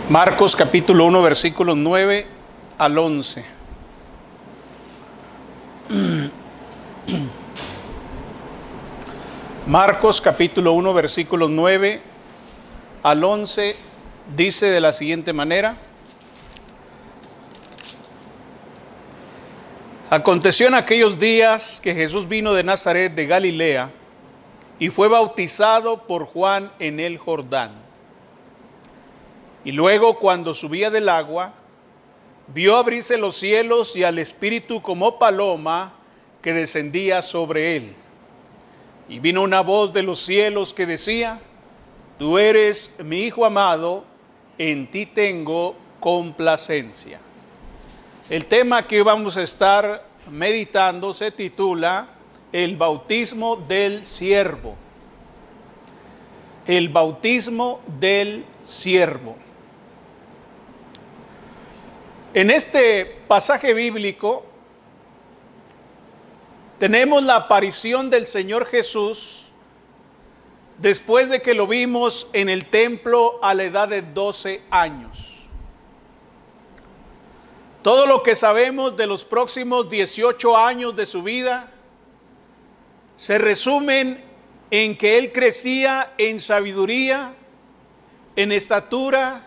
Marcos capítulo 1, versículos 9 al 11. Marcos capítulo 1, versículos 9 al 11 dice de la siguiente manera: Aconteció en aquellos días que Jesús vino de Nazaret de Galilea y fue bautizado por Juan en el Jordán. Y luego, cuando subía del agua, vio abrirse los cielos y al Espíritu como paloma que descendía sobre él. Y vino una voz de los cielos que decía: Tú eres mi Hijo amado, en ti tengo complacencia. El tema que vamos a estar meditando se titula El bautismo del siervo. El bautismo del siervo. En este pasaje bíblico tenemos la aparición del Señor Jesús después de que lo vimos en el templo a la edad de 12 años. Todo lo que sabemos de los próximos 18 años de su vida se resumen en que él crecía en sabiduría, en estatura,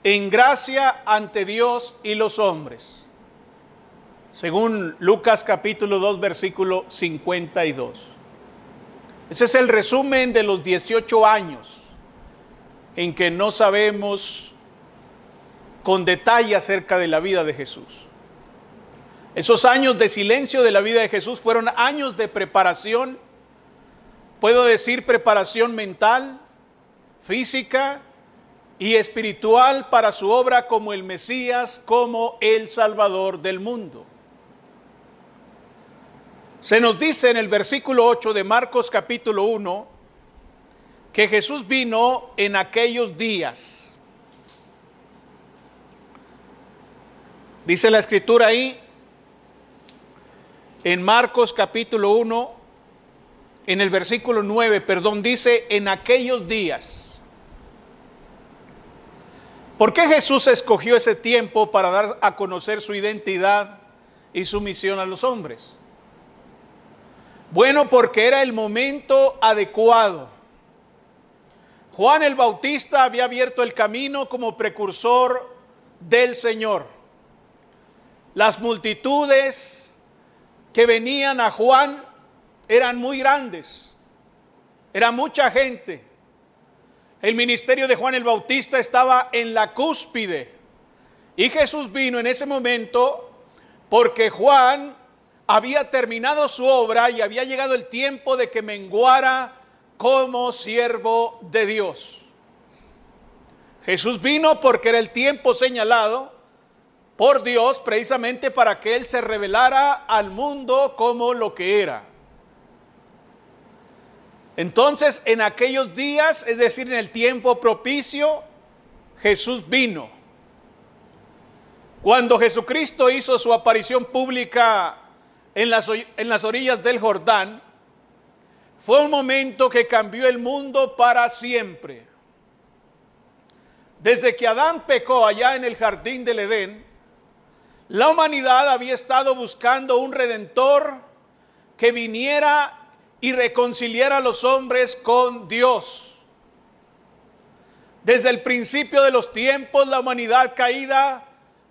en gracia ante Dios y los hombres, según Lucas capítulo 2, versículo 52. Ese es el resumen de los 18 años en que no sabemos con detalle acerca de la vida de Jesús. Esos años de silencio de la vida de Jesús fueron años de preparación, puedo decir preparación mental, física y espiritual para su obra como el Mesías, como el Salvador del mundo. Se nos dice en el versículo 8 de Marcos capítulo 1 que Jesús vino en aquellos días. Dice la escritura ahí, en Marcos capítulo 1, en el versículo 9, dice en aquellos días. ¿Por qué Jesús escogió ese tiempo para dar a conocer su identidad y su misión a los hombres? Bueno, porque era el momento adecuado. Juan el Bautista había abierto el camino como precursor del Señor. Las multitudes que venían a Juan eran muy grandes, era mucha gente. El ministerio de Juan el Bautista estaba en la cúspide y Jesús vino en ese momento porque Juan había terminado su obra y había llegado el tiempo de que menguara como siervo de Dios. Jesús vino porque era el tiempo señalado por Dios precisamente para que Él se revelara al mundo como lo que era. Entonces, en aquellos días, es decir, en el tiempo propicio, Jesús vino. Cuando Jesucristo hizo su aparición pública en las orillas del Jordán, fue un momento que cambió el mundo para siempre. Desde que Adán pecó allá en el jardín del Edén, la humanidad había estado buscando un redentor que viniera y reconciliar a los hombres con Dios. Desde el principio de los tiempos, la humanidad caída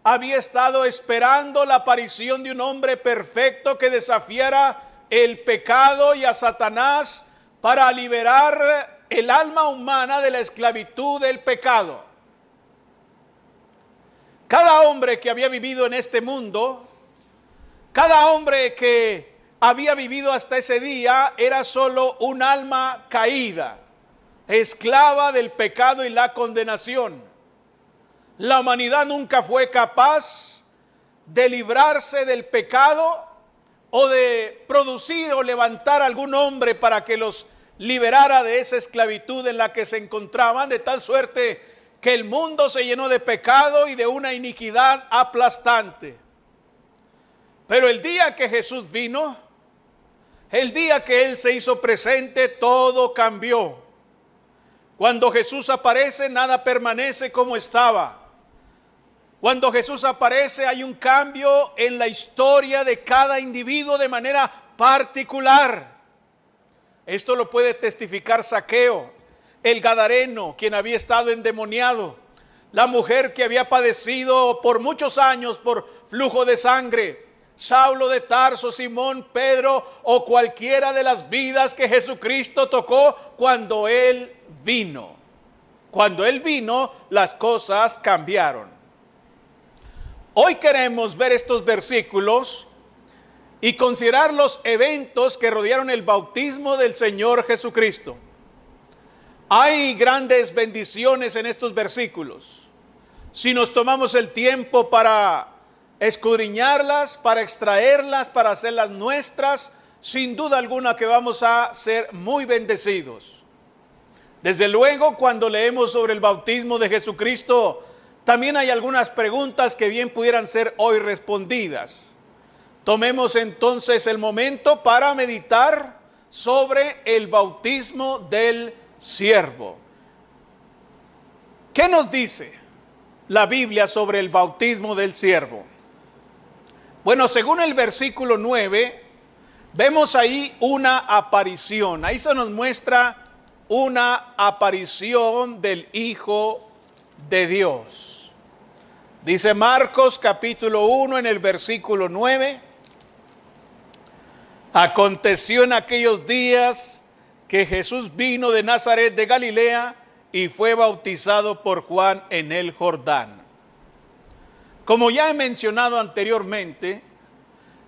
había estado esperando la aparición de un hombre perfecto que desafiara el pecado y a Satanás para liberar el alma humana de la esclavitud del pecado. Cada hombre que había vivido en este mundo, cada hombre que había vivido hasta ese día, era solo un alma caída, esclava del pecado y la condenación. La humanidad nunca fue capaz de librarse del pecado o de producir o levantar algún hombre para que los liberara de esa esclavitud en la que se encontraban, de tal suerte que el mundo se llenó de pecado y de una iniquidad aplastante. Pero el día que Jesús vino, el día que Él se hizo presente, todo cambió. Cuando Jesús aparece, nada permanece como estaba. Cuando Jesús aparece, hay un cambio en la historia de cada individuo de manera particular. Esto lo puede testificar Zaqueo, el gadareno, quien había estado endemoniado, la mujer que había padecido por muchos años por flujo de sangre, Saulo de Tarso, Simón, Pedro o cualquiera de las vidas que Jesucristo tocó cuando Él vino. Cuando Él vino, las cosas cambiaron. Hoy queremos ver estos versículos y considerar los eventos que rodearon el bautismo del Señor Jesucristo. Hay grandes bendiciones en estos versículos. Si nos tomamos el tiempo para escudriñarlas, para extraerlas, para hacerlas nuestras, sin duda alguna que vamos a ser muy bendecidos. Desde luego, cuando leemos sobre el bautismo de Jesucristo, también hay algunas preguntas que bien pudieran ser hoy respondidas. Tomemos entonces el momento para meditar sobre el bautismo del siervo. ¿Qué nos dice la Biblia sobre el bautismo del siervo? Bueno, según el versículo 9, vemos ahí una aparición. Ahí se nos muestra una aparición del Hijo de Dios. Dice Marcos capítulo 1 en el versículo 9. Aconteció en aquellos días que Jesús vino de Nazaret de Galilea y fue bautizado por Juan en el Jordán. Como ya he mencionado anteriormente,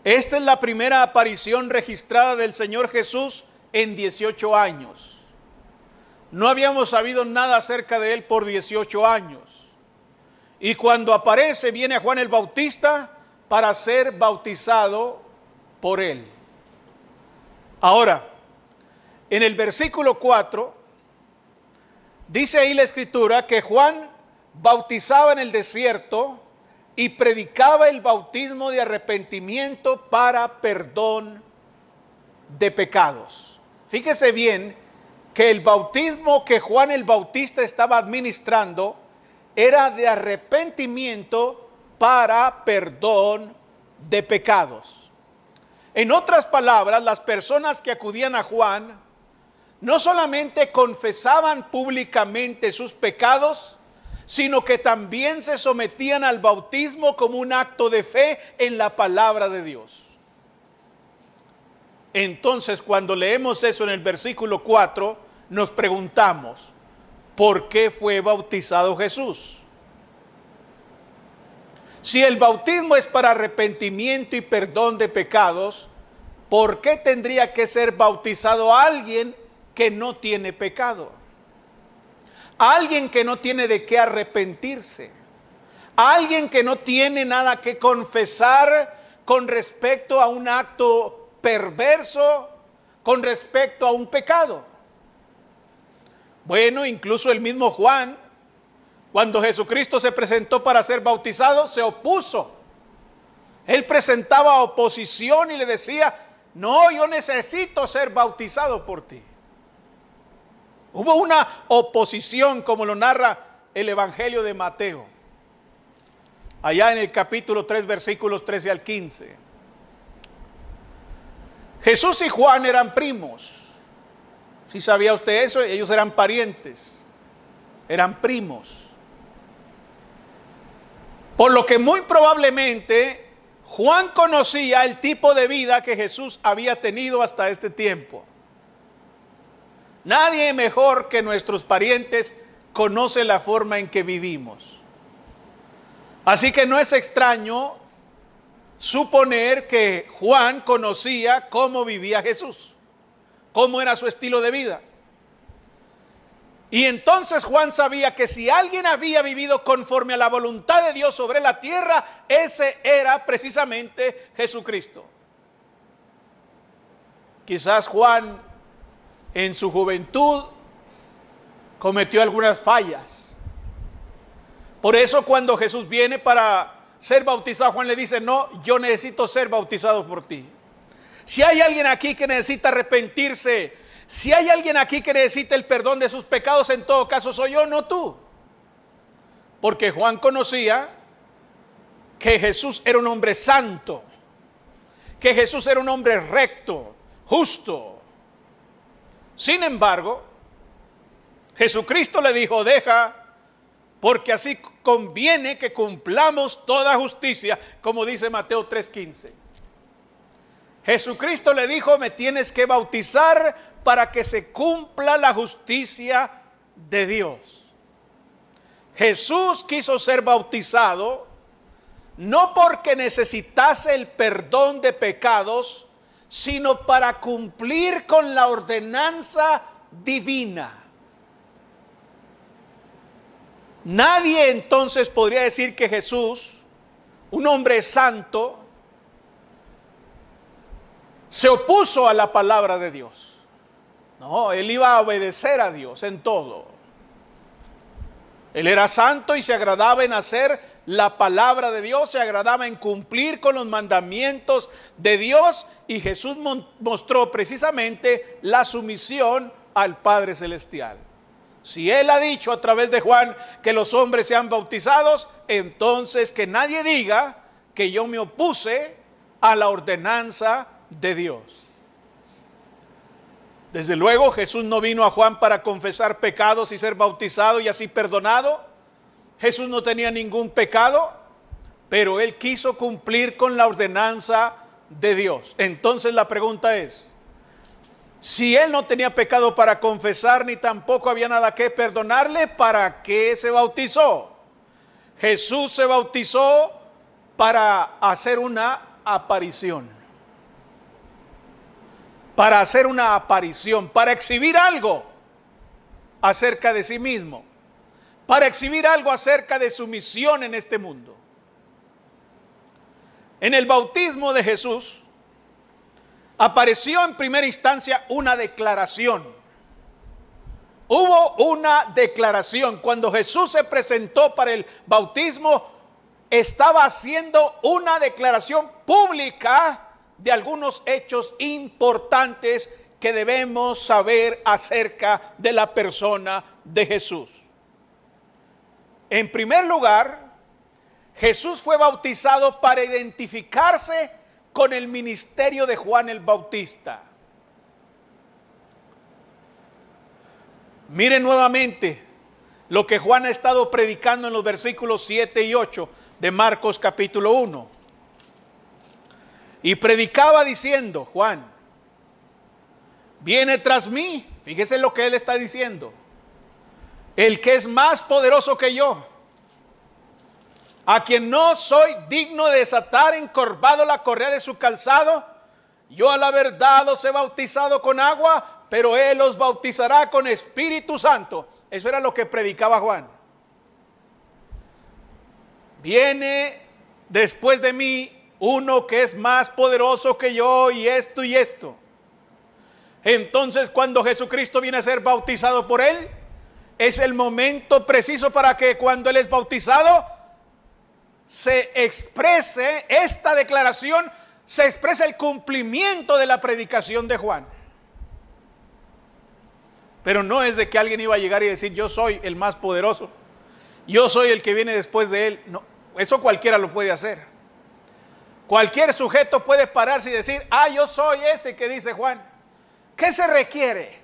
esta es la primera aparición registrada del Señor Jesús en 18 años. No habíamos sabido nada acerca de Él por 18 años. Y cuando aparece, viene a Juan el Bautista para ser bautizado por Él. Ahora, en el versículo 4, dice ahí la Escritura que Juan bautizaba en el desierto y predicaba el bautismo de arrepentimiento para perdón de pecados. Fíjese bien que el bautismo que Juan el Bautista estaba administrando era de arrepentimiento para perdón de pecados. En otras palabras, las personas que acudían a Juan no solamente confesaban públicamente sus pecados, sino que también se sometían al bautismo como un acto de fe en la palabra de Dios. Entonces, cuando leemos eso en el versículo 4, nos preguntamos, ¿por qué fue bautizado Jesús? Si el bautismo es para arrepentimiento y perdón de pecados, ¿por qué tendría que ser bautizado alguien que no tiene pecado? Alguien que no tiene de qué arrepentirse, alguien que no tiene nada que confesar con respecto a un acto perverso, con respecto a un pecado. Bueno, incluso el mismo Juan, cuando Jesucristo se presentó para ser bautizado, se opuso. Él presentaba oposición y le decía, no, yo necesito ser bautizado por ti. Hubo una oposición, como lo narra el Evangelio de Mateo, allá en el capítulo 3, versículos 13 al 15. Jesús y Juan eran primos. ¿Sí sabía usted eso? Ellos eran parientes, eran primos. Por lo que muy probablemente Juan conocía el tipo de vida que Jesús había tenido hasta este tiempo. Nadie mejor que nuestros parientes conoce la forma en que vivimos. Así que no es extraño suponer que Juan conocía cómo vivía Jesús, cómo era su estilo de vida. Y entonces Juan sabía que si alguien había vivido conforme a la voluntad de Dios sobre la tierra, ese era precisamente Jesucristo. Quizás Juan en su juventud cometió algunas fallas. Por eso cuando Jesús viene para ser bautizado, Juan le dice, no, yo necesito ser bautizado por ti. Si hay alguien aquí que necesita arrepentirse Si hay alguien aquí que necesita el perdón de sus pecados, en todo caso soy yo, no tú. Porque Juan conocía que Jesús era un hombre santo, que Jesús era un hombre recto, justo. Sin embargo, Jesucristo le dijo, deja, porque así conviene que cumplamos toda justicia, como dice Mateo 3:15. Jesucristo le dijo, me tienes que bautizar para que se cumpla la justicia de Dios. Jesús quiso ser bautizado no porque necesitase el perdón de pecados, sino para cumplir con la ordenanza divina. Nadie entonces podría decir que Jesús, un hombre santo, se opuso a la palabra de Dios. No, él iba a obedecer a Dios en todo. Él era santo y se agradaba en hacer la palabra de Dios, se agradaba en cumplir con los mandamientos de Dios, y Jesús mostró precisamente la sumisión al Padre Celestial. Si Él ha dicho a través de Juan que los hombres sean bautizados, entonces que nadie diga que yo me opuse a la ordenanza de Dios. Desde luego Jesús no vino a Juan para confesar pecados y ser bautizado y así perdonado. Jesús no tenía ningún pecado, pero Él quiso cumplir con la ordenanza de Dios. Entonces la pregunta es, si Él no tenía pecado para confesar, ni tampoco había nada que perdonarle, ¿para qué se bautizó? Jesús se bautizó para hacer una aparición. Para hacer una aparición, para exhibir algo acerca de sí mismo, para exhibir algo acerca de su misión en este mundo. En el bautismo de Jesús apareció en primera instancia una declaración. Hubo una declaración. Cuando Jesús se presentó para el bautismo, estaba haciendo una declaración pública de algunos hechos importantes que debemos saber acerca de la persona de Jesús. En primer lugar, Jesús fue bautizado para identificarse con el ministerio de Juan el Bautista. Miren nuevamente lo que Juan ha estado predicando en los versículos 7 y 8 de Marcos capítulo 1. Y predicaba diciendo, Juan, viene tras mí, fíjese lo que él está diciendo, el que es más poderoso que yo, a quien no soy digno de desatar encorvado la correa de su calzado. Yo a la verdad os he bautizado con agua, pero Él os bautizará con Espíritu Santo. Eso era lo que predicaba Juan. Viene después de mí uno que es más poderoso que yo, y esto y esto. Entonces, cuando Jesucristo viene a ser bautizado por Él, es el momento preciso para que cuando Él es bautizado se exprese esta declaración, se expresa el cumplimiento de la predicación de Juan. Pero no es de que alguien iba a llegar y decir, yo soy el más poderoso, yo soy el que viene después de él. No, eso cualquiera lo puede hacer. Cualquier sujeto puede pararse y decir, yo soy ese que dice Juan. ¿Qué se requiere?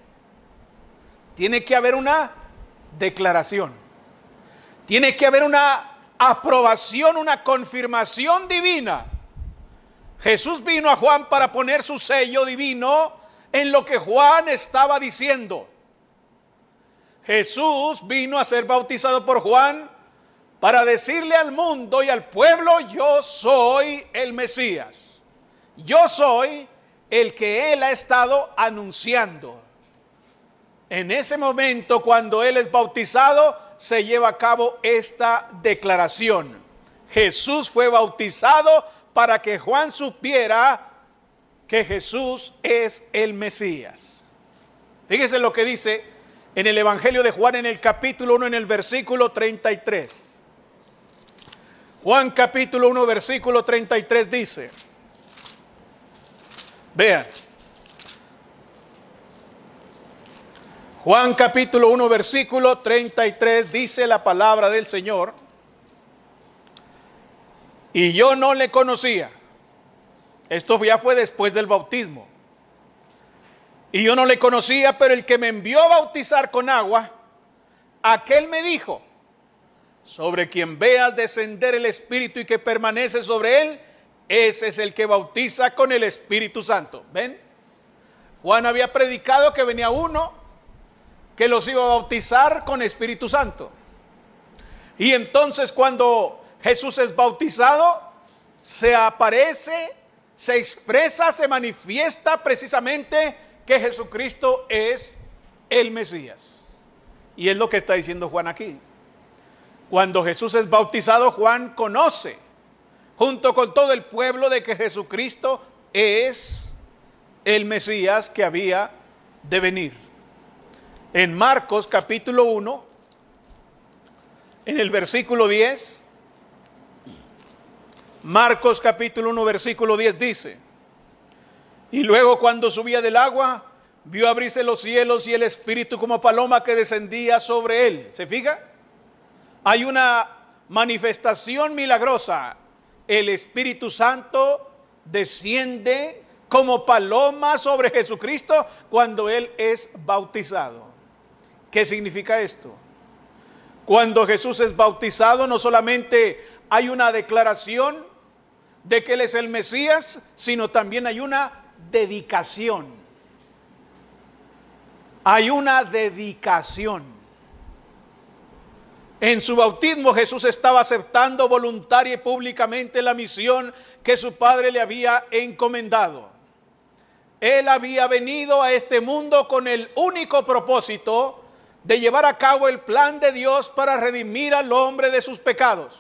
Tiene que haber una declaración. Tiene que haber una aprobación, una confirmación divina. Jesús vino a Juan para poner su sello divino en lo que Juan estaba diciendo. Jesús vino a ser bautizado por Juan para decirle al mundo y al pueblo, yo soy el Mesías. Yo soy el que Él ha estado anunciando. En ese momento, cuando Él es bautizado, se lleva a cabo esta declaración. Jesús fue bautizado para que Juan supiera que Jesús es el Mesías. Fíjese lo que dice en el Evangelio de Juan, en el capítulo 1, en el versículo 33. Juan capítulo 1, versículo 33 dice, vean, Juan capítulo 1 versículo 33 dice la palabra del Señor: y yo no le conocía. Esto ya fue después del bautismo. Y yo no le conocía, pero el que me envió a bautizar con agua, aquel me dijo: sobre quien veas descender el Espíritu y que permanece sobre él, ese es el que bautiza con el Espíritu Santo. ¿Ven? Juan había predicado que venía uno que los iba a bautizar con Espíritu Santo. Y entonces cuando Jesús es bautizado, se aparece, se expresa, se manifiesta precisamente que Jesucristo es el Mesías. Y es lo que está diciendo Juan aquí. Cuando Jesús es bautizado, Juan conoce, junto con todo el pueblo, de que Jesucristo es el Mesías que había de venir. En Marcos capítulo 1, en el versículo 10, Marcos capítulo 1 versículo 10 dice: y luego cuando subía del agua, vio abrirse los cielos y el Espíritu como paloma que descendía sobre él. ¿Se fija? Hay una manifestación milagrosa. El Espíritu Santo desciende como paloma sobre Jesucristo cuando él es bautizado. ¿Qué significa esto? Cuando Jesús es bautizado, no solamente hay una declaración de que él es el Mesías, sino también hay una dedicación. Hay una dedicación. En su bautismo Jesús estaba aceptando voluntaria y públicamente la misión que su Padre le había encomendado. Él había venido a este mundo con el único propósito de llevar a cabo el plan de Dios para redimir al hombre de sus pecados.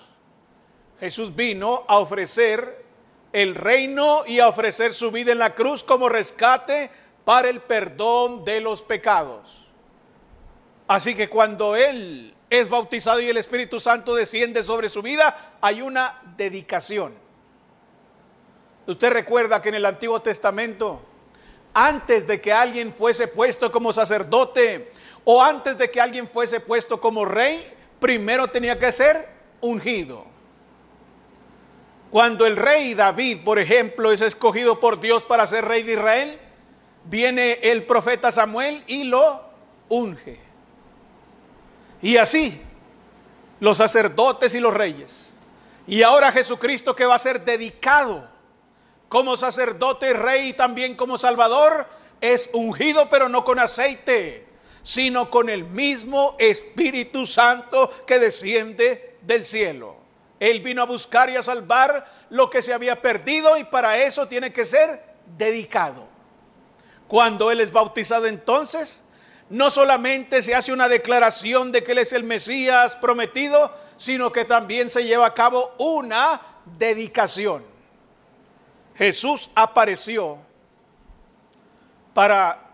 Jesús vino a ofrecer el reino y a ofrecer su vida en la cruz como rescate para el perdón de los pecados. Así que cuando él es bautizado y el Espíritu Santo desciende sobre su vida, hay una dedicación. Usted recuerda que en el Antiguo Testamento, antes de que alguien fuese puesto como sacerdote o antes de que alguien fuese puesto como rey, primero tenía que ser ungido. Cuando el rey David, por ejemplo, es escogido por Dios para ser rey de Israel, viene el profeta Samuel y lo unge. Y así, los sacerdotes y los reyes. Y ahora Jesucristo, que va a ser dedicado como sacerdote, rey y también como salvador, es ungido, pero no con aceite, sino con el mismo Espíritu Santo que desciende del cielo. Él vino a buscar y a salvar lo que se había perdido, y para eso tiene que ser dedicado. Cuando él es bautizado, entonces, no solamente se hace una declaración de que él es el Mesías prometido, sino que también se lleva a cabo una dedicación. Jesús apareció para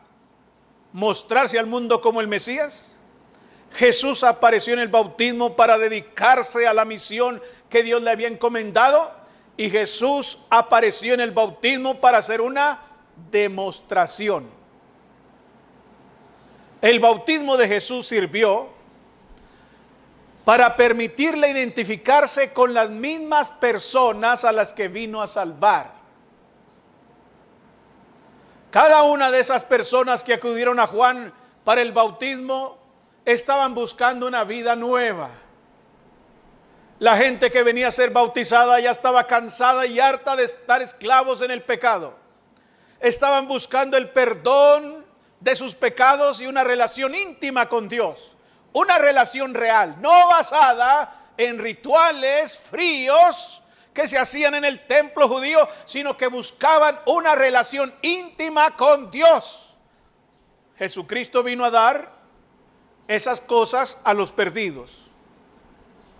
mostrarse al mundo como el Mesías. Jesús apareció en el bautismo para dedicarse a la misión que Dios le había encomendado, y Jesús apareció en el bautismo para hacer una demostración. El bautismo de Jesús sirvió para permitirle identificarse con las mismas personas a las que vino a salvar. Cada una de esas personas que acudieron a Juan para el bautismo estaban buscando una vida nueva. La gente que venía a ser bautizada ya estaba cansada y harta de estar esclavos en el pecado. Estaban buscando el perdón de sus pecados y una relación íntima con Dios. Una relación real, no basada en rituales fríos que se hacían en el templo judío, sino que buscaban una relación íntima con Dios. Jesucristo vino a dar esas cosas a los perdidos.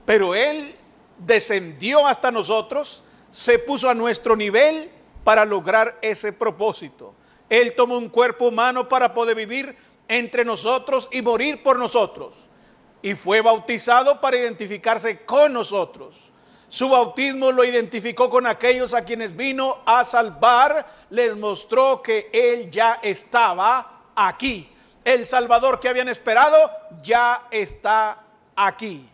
Pero Él descendió hasta nosotros, se puso a nuestro nivel para lograr ese propósito. Él tomó un cuerpo humano para poder vivir entre nosotros y morir por nosotros. Y fue bautizado para identificarse con nosotros. Su bautismo lo identificó con aquellos a quienes vino a salvar. Les mostró que Él ya estaba aquí. el Salvador que habían esperado ya está aquí.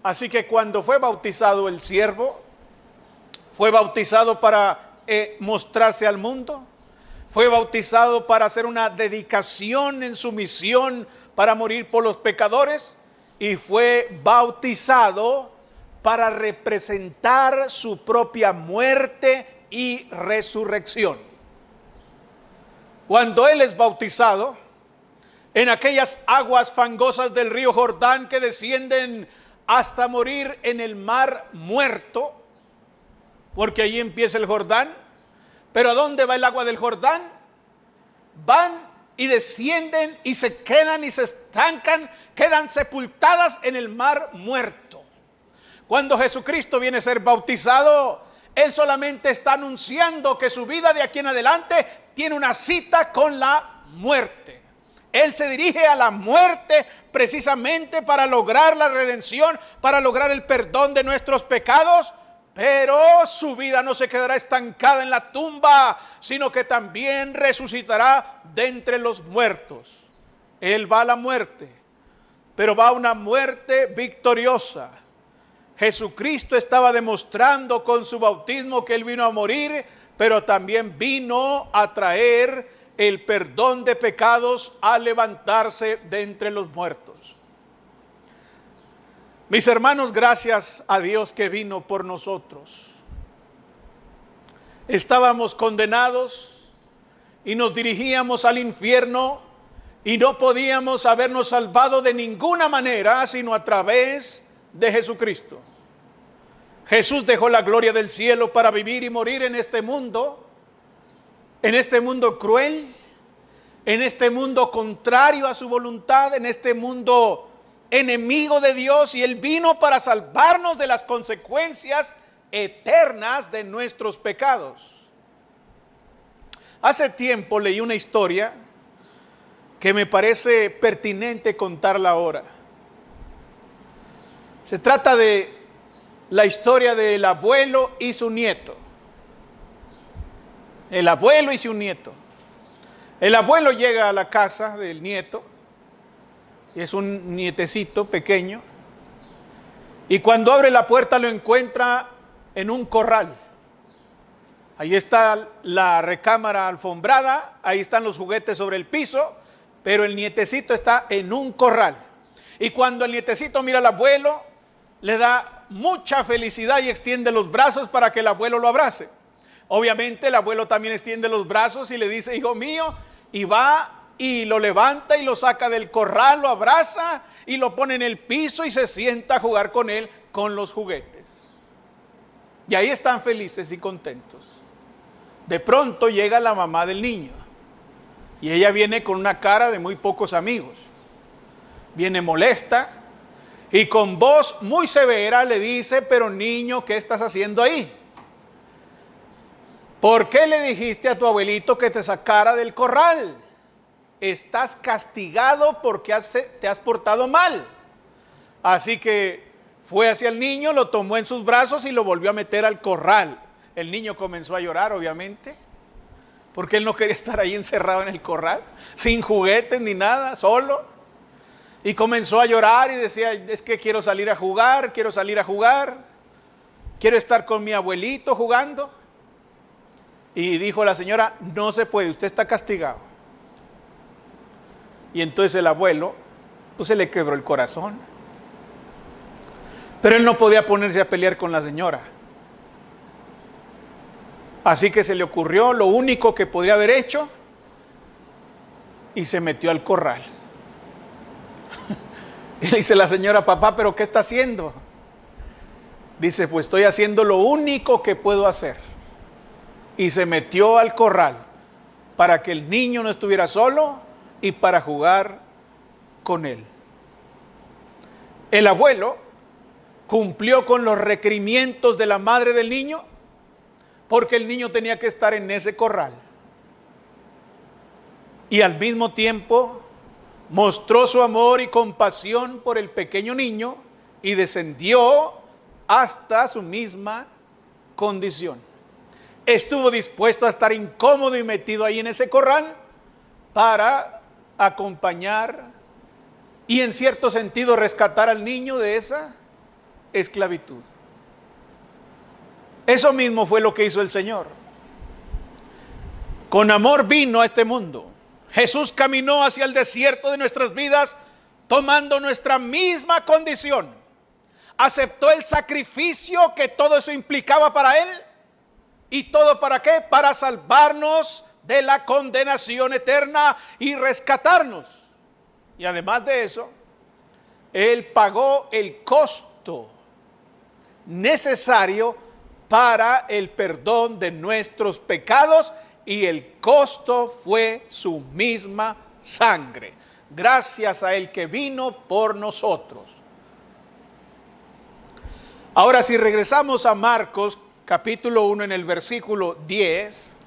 Así que cuando fue bautizado el siervo, fue bautizado para mostrarse al mundo, fue bautizado para hacer una dedicación en su misión para morir por los pecadores, y fue bautizado para representar su propia muerte y resurrección. Cuando él es bautizado en aquellas aguas fangosas del río Jordán que descienden hasta morir en el mar muerto, porque allí empieza el Jordán. Pero ¿a dónde va el agua del Jordán? Van y descienden y se quedan y se estancan, quedan sepultadas en el mar muerto. Cuando Jesucristo viene a ser bautizado, Él solamente está anunciando que su vida de aquí en adelante tiene una cita con la muerte. Él se dirige a la muerte precisamente para lograr la redención, para lograr el perdón de nuestros pecados. Pero su vida no se quedará estancada en la tumba, sino que también resucitará de entre los muertos. Él va a la muerte, pero va a una muerte victoriosa. Jesucristo estaba demostrando con su bautismo que Él vino a morir, pero también vino a traer el perdón de pecados al levantarse de entre los muertos. Mis hermanos, gracias a Dios que vino por nosotros. Estábamos condenados y nos dirigíamos al infierno y no podíamos habernos salvado de ninguna manera sino a través de Jesucristo. Jesús dejó la gloria del cielo para vivir y morir en este mundo cruel, en este mundo contrario a su voluntad, en este mundo enemigo de Dios, y Él vino para salvarnos de las consecuencias eternas de nuestros pecados. Hace tiempo leí una historia que me parece pertinente contarla ahora. Se trata de la historia del abuelo y su nieto. El abuelo y su nieto. El abuelo llega a la casa del nieto. Es un nietecito pequeño, y cuando abre la puerta lo encuentra en un corral. Ahí está la recámara alfombrada, ahí están los juguetes sobre el piso, pero el nietecito está en un corral. Y cuando el nietecito mira al abuelo, le da mucha felicidad y extiende los brazos para que el abuelo lo abrace. Obviamente el abuelo también extiende los brazos y le dice: hijo mío, y va y lo levanta y lo saca del corral, lo abraza y lo pone en el piso y se sienta a jugar con él, con los juguetes. Y ahí están felices y contentos. De pronto llega la mamá del niño y ella viene con una cara de muy pocos amigos. Viene molesta y con voz muy severa le dice: pero niño, ¿qué estás haciendo ahí? ¿Por qué le dijiste a tu abuelito que te sacara del corral? Estás castigado porque te has portado mal. Así que fue hacia el niño, lo tomó en sus brazos y lo volvió a meter al corral. El niño comenzó a llorar, obviamente, porque él no quería estar ahí encerrado en el corral, sin juguetes ni nada, solo. Y comenzó a llorar y decía: es que quiero salir a jugar, quiero estar con mi abuelito jugando. Y dijo la señora: no se puede, usted está castigado. Y entonces el abuelo, pues se le quebró el corazón. Pero él no podía ponerse a pelear con la señora. Así que se le ocurrió lo único que podría haber hecho y se metió al corral. Y le dice la señora: papá, ¿pero qué está haciendo? Dice: pues estoy haciendo lo único que puedo hacer. Y se metió al corral para que el niño no estuviera solo y para jugar con él. El abuelo cumplió con los requerimientos de la madre del niño, porque el niño tenía que estar en ese corral. Y al mismo tiempo mostró su amor y compasión por el pequeño niño y descendió hasta su misma condición. Estuvo dispuesto a estar incómodo y metido ahí en ese corral para acompañar y en cierto sentido rescatar al niño de esa esclavitud. Eso mismo fue lo que hizo el Señor. Con amor vino a este mundo. Jesús caminó hacia el desierto de nuestras vidas tomando nuestra misma condición. Aceptó el sacrificio que todo eso implicaba para Él. ¿Y todo para qué? Para salvarnos de la condenación eterna y rescatarnos. Y además de eso, Él pagó el costo necesario para el perdón de nuestros pecados, y el costo fue su misma sangre, gracias a Él que vino por nosotros. Ahora, si regresamos a Marcos capítulo 1 en el versículo 10,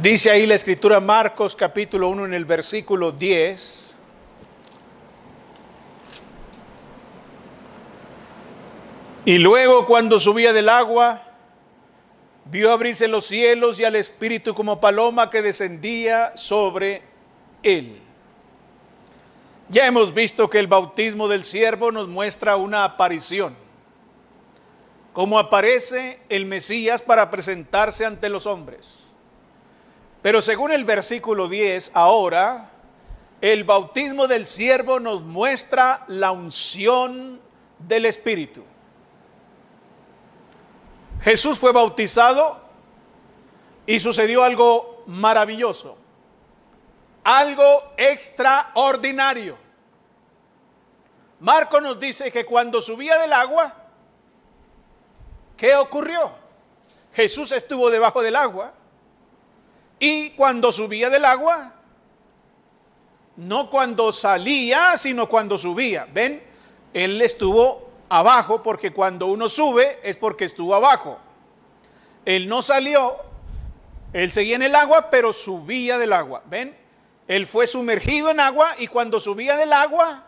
dice ahí la escritura, Marcos capítulo 1 en el versículo 10. Y luego, cuando subía del agua, vio abrirse los cielos y al Espíritu como paloma que descendía sobre él. Ya hemos visto que el bautismo del siervo nos muestra una aparición, como aparece el Mesías para presentarse ante los hombres. Pero según el versículo 10, ahora, el bautismo del siervo nos muestra la unción del Espíritu. Jesús fue bautizado y sucedió algo maravilloso, algo extraordinario. Marcos nos dice que cuando subía del agua, ¿qué ocurrió? Jesús estuvo debajo del agua, y cuando subía del agua, no cuando salía, sino cuando subía. ¿Ven? Él estuvo abajo, porque cuando uno sube es porque estuvo abajo. Él no salió, él seguía en el agua, pero subía del agua. ¿Ven? Él fue sumergido en agua, y cuando subía del agua,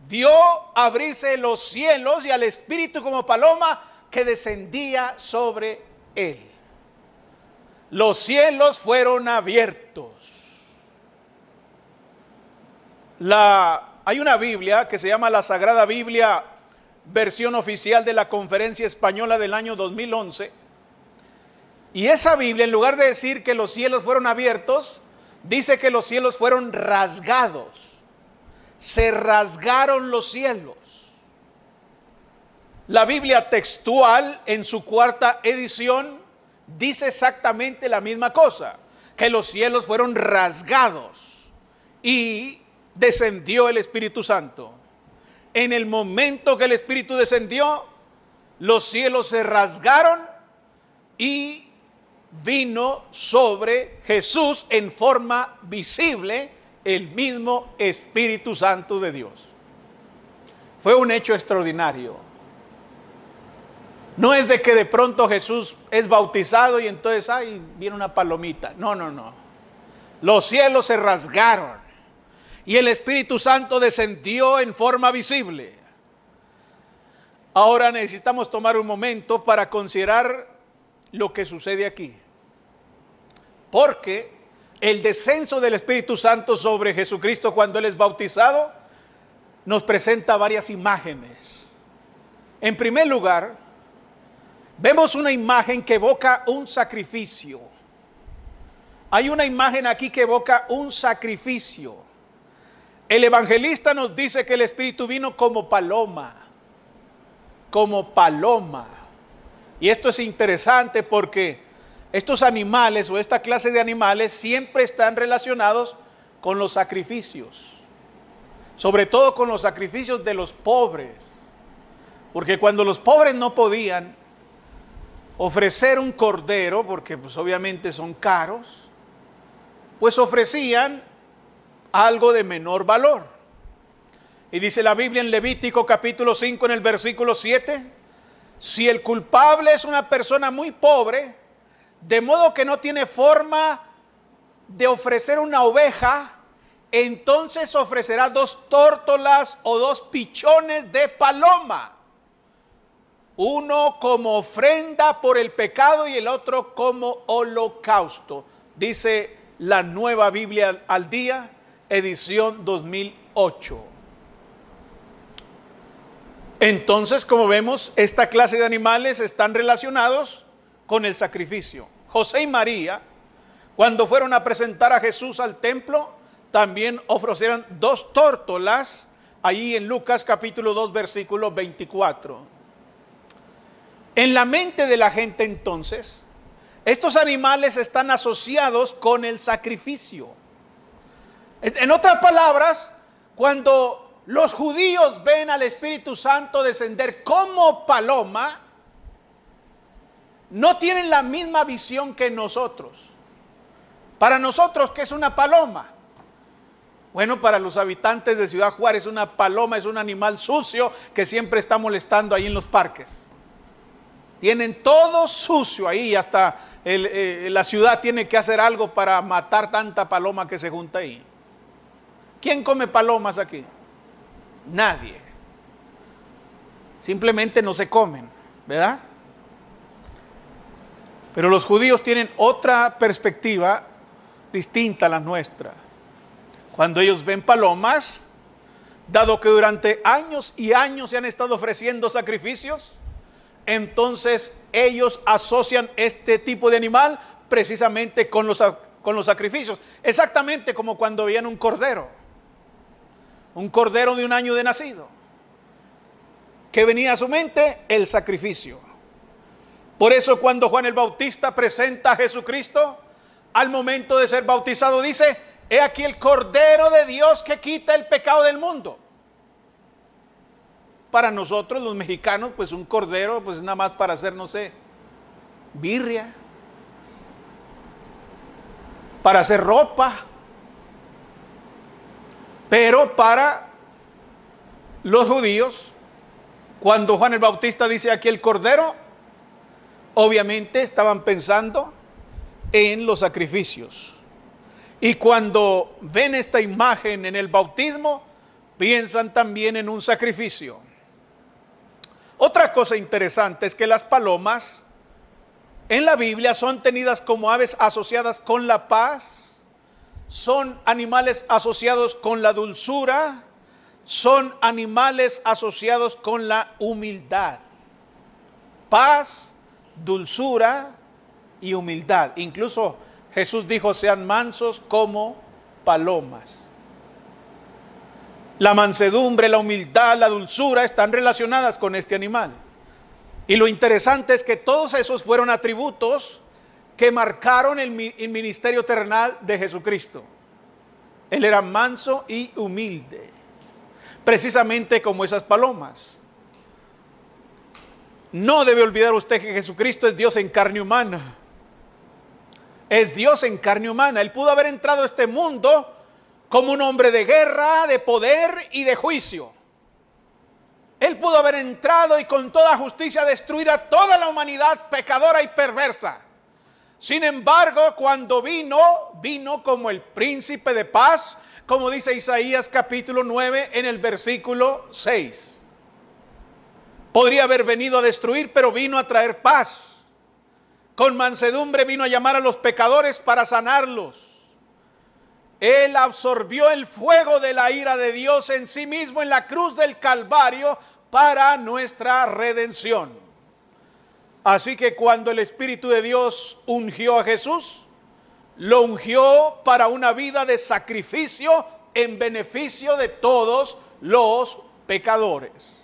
vio abrirse los cielos y al Espíritu como paloma que descendía sobre él. Los cielos fueron abiertos. Hay una Biblia que se llama la Sagrada Biblia, versión oficial de la Conferencia Española del año 2011. Y esa Biblia, en lugar de decir que los cielos fueron abiertos, dice que los cielos fueron rasgados. Se rasgaron los cielos. La Biblia textual, en su cuarta edición, dice exactamente la misma cosa, que los cielos fueron rasgados y descendió el Espíritu Santo. En el momento que el Espíritu descendió, los cielos se rasgaron y vino sobre Jesús en forma visible el mismo Espíritu Santo de Dios. Fue un hecho extraordinario. No es de que de pronto Jesús es bautizado y entonces viene una palomita. No. Los cielos se rasgaron y el Espíritu Santo descendió en forma visible. Ahora necesitamos tomar un momento para considerar lo que sucede aquí. Porque el descenso del Espíritu Santo sobre Jesucristo cuando Él es bautizado nos presenta varias imágenes. En primer lugar, vemos una imagen que evoca un sacrificio. Hay una imagen aquí que evoca un sacrificio. El evangelista nos dice que el Espíritu vino como paloma. Como paloma. Y esto es interesante porque estos animales o esta clase de animales siempre están relacionados con los sacrificios. Sobre todo con los sacrificios de los pobres. Porque cuando los pobres no podían ofrecer un cordero, porque pues obviamente son caros, pues ofrecían algo de menor valor. Y dice la Biblia en Levítico capítulo 5 en el versículo 7, si el culpable es una persona muy pobre, de modo que no tiene forma de ofrecer una oveja, entonces ofrecerá 2 tórtolas o 2 pichones de paloma. uno como ofrenda por el pecado y el otro como holocausto. Dice la Nueva Biblia al Día, edición 2008. Entonces, como vemos, esta clase de animales están relacionados con el sacrificio. José y María, cuando fueron a presentar a Jesús al templo, también ofrecieron 2 tórtolas, allí en Lucas capítulo 2, versículo 24. En la mente de la gente entonces, estos animales están asociados con el sacrificio. En otras palabras, cuando los judíos ven al Espíritu Santo descender como paloma, no tienen la misma visión que nosotros. Para nosotros, ¿qué es una paloma? Bueno, para los habitantes de Ciudad Juárez, una paloma es un animal sucio que siempre está molestando ahí en los parques. Tienen todo sucio ahí, hasta la ciudad tiene que hacer algo para matar tanta paloma que se junta ahí. ¿Quién come palomas aquí? Nadie. Simplemente no se comen, ¿verdad? Pero los judíos tienen otra perspectiva distinta a la nuestra. Cuando ellos ven palomas, dado que durante años y años se han estado ofreciendo sacrificios, entonces ellos asocian este tipo de animal precisamente con los sacrificios. Exactamente como cuando veían un cordero de 1 año de nacido. ¿Qué venía a su mente? El sacrificio. Por eso cuando Juan el Bautista presenta a Jesucristo, al momento de ser bautizado dice: he aquí el Cordero de Dios que quita el pecado del mundo. Para nosotros los mexicanos, pues un cordero, pues nada más para hacer, no sé, birria, para hacer ropa. Pero para los judíos, cuando Juan el Bautista dice aquí el Cordero, obviamente estaban pensando en los sacrificios. Y cuando ven esta imagen en el bautismo, piensan también en un sacrificio. Otra cosa interesante es que las palomas en la Biblia son tenidas como aves asociadas con la paz, son animales asociados con la dulzura, son animales asociados con la humildad. Paz, dulzura y humildad. Incluso Jesús dijo: sean mansos como palomas. La mansedumbre, la humildad, la dulzura están relacionadas con este animal. Y lo interesante es que todos esos fueron atributos que marcaron el ministerio terrenal de Jesucristo. Él era manso y humilde, precisamente como esas palomas. No debe olvidar usted que Jesucristo es Dios en carne humana. Es Dios en carne humana. Él pudo haber entrado a este mundo como un hombre de guerra, de poder y de juicio. Él pudo haber entrado y con toda justicia destruir a toda la humanidad pecadora y perversa. Sin embargo, cuando vino como el príncipe de paz, como dice Isaías capítulo 9 en el versículo 6. Podría haber venido a destruir, pero vino a traer paz. Con mansedumbre vino a llamar a los pecadores para sanarlos. Él absorbió el fuego de la ira de Dios en sí mismo en la cruz del Calvario para nuestra redención. Así que cuando el Espíritu de Dios ungió a Jesús, lo ungió para una vida de sacrificio en beneficio de todos los pecadores.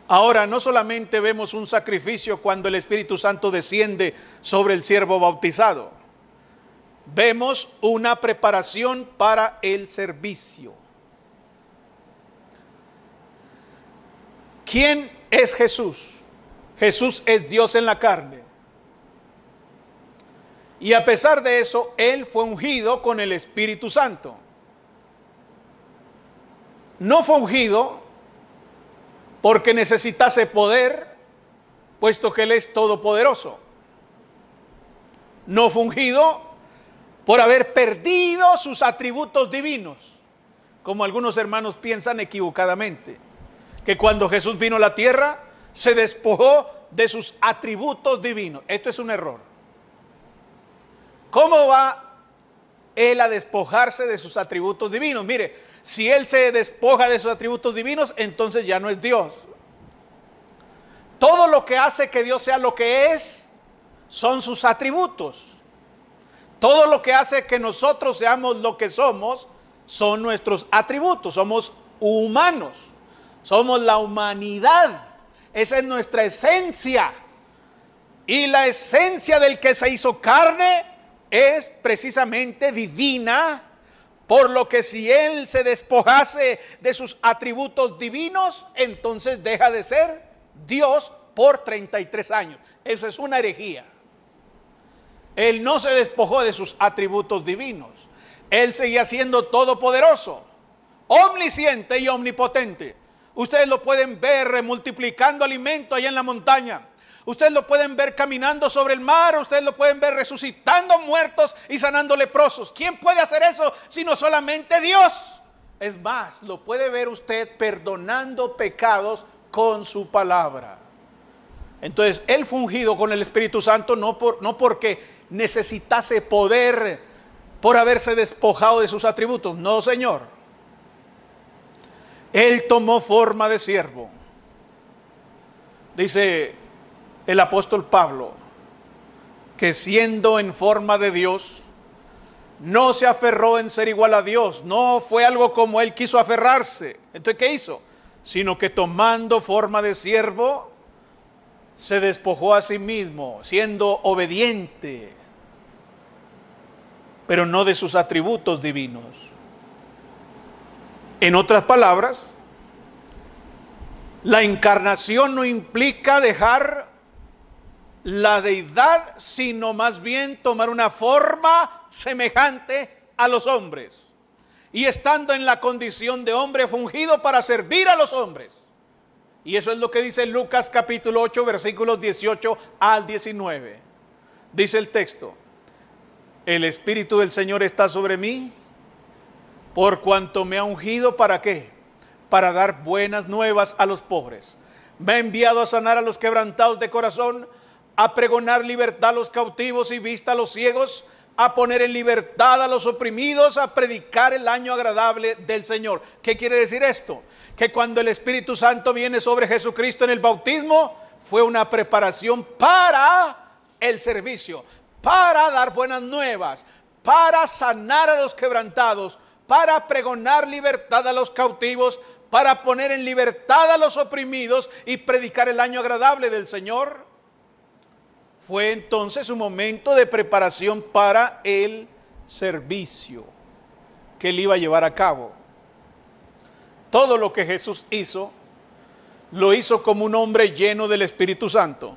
Ahora, no solamente vemos un sacrificio cuando el Espíritu Santo desciende sobre el siervo bautizado. Vemos una preparación para el servicio. ¿Quién es Jesús? Jesús es Dios en la carne. Y a pesar de eso, Él fue ungido con el Espíritu Santo. No fue ungido porque necesitase poder, puesto que Él es todopoderoso. No fue ungido por haber perdido sus atributos divinos, como algunos hermanos piensan equivocadamente. que cuando Jesús vino a la tierra, se despojó de sus atributos divinos. Esto es un error. ¿Cómo va Él a despojarse de sus atributos divinos? Mire, si Él se despoja de sus atributos divinos, entonces ya no es Dios. Todo lo que hace que Dios sea lo que es, son sus atributos. Todo lo que hace que nosotros seamos lo que somos, son nuestros atributos. Somos humanos. Somos la humanidad. Esa es nuestra esencia. Y la esencia del que se hizo carne es precisamente divina. Por lo que si Él se despojase de sus atributos divinos, entonces deja de ser Dios por 33 años. Eso es una herejía. Él no se despojó de sus atributos divinos. Él seguía siendo todopoderoso, omnisciente y omnipotente. Ustedes lo pueden ver multiplicando alimento allá en la montaña. Ustedes lo pueden ver caminando sobre el mar. Ustedes lo pueden ver resucitando muertos y sanando leprosos. ¿Quién puede hacer eso sino solamente Dios? Es más, lo puede ver usted perdonando pecados con su palabra. Entonces, Él fue ungido con el Espíritu Santo no porque necesitase poder por haberse despojado de sus atributos. No, Señor. Él tomó forma de siervo. Dice el apóstol Pablo que siendo en forma de Dios, no se aferró en ser igual a Dios. No fue algo como Él quiso aferrarse. Entonces, ¿qué hizo? Sino que tomando forma de siervo, se despojó a sí mismo, siendo obediente, pero no de sus atributos divinos. En otras palabras, la encarnación no implica dejar la deidad, sino más bien tomar una forma semejante a los hombres. Y estando en la condición de hombre, fue ungido para servir a los hombres. Y eso es lo que dice Lucas capítulo 8, versículos 18 al 19. Dice el texto: el Espíritu del Señor está sobre mí, por cuanto me ha ungido, ¿para qué? Para dar buenas nuevas a los pobres. Me ha enviado a sanar a los quebrantados de corazón, a pregonar libertad a los cautivos y vista a los ciegos, a poner en libertad a los oprimidos, a predicar el año agradable del Señor. ¿Qué quiere decir esto? Que cuando el Espíritu Santo viene sobre Jesucristo en el bautismo, fue una preparación para el servicio, para dar buenas nuevas, para sanar a los quebrantados, para pregonar libertad a los cautivos, para poner en libertad a los oprimidos y predicar el año agradable del Señor. Fue entonces un momento de preparación para el servicio que Él iba a llevar a cabo. Todo lo que Jesús hizo, lo hizo como un hombre lleno del Espíritu Santo.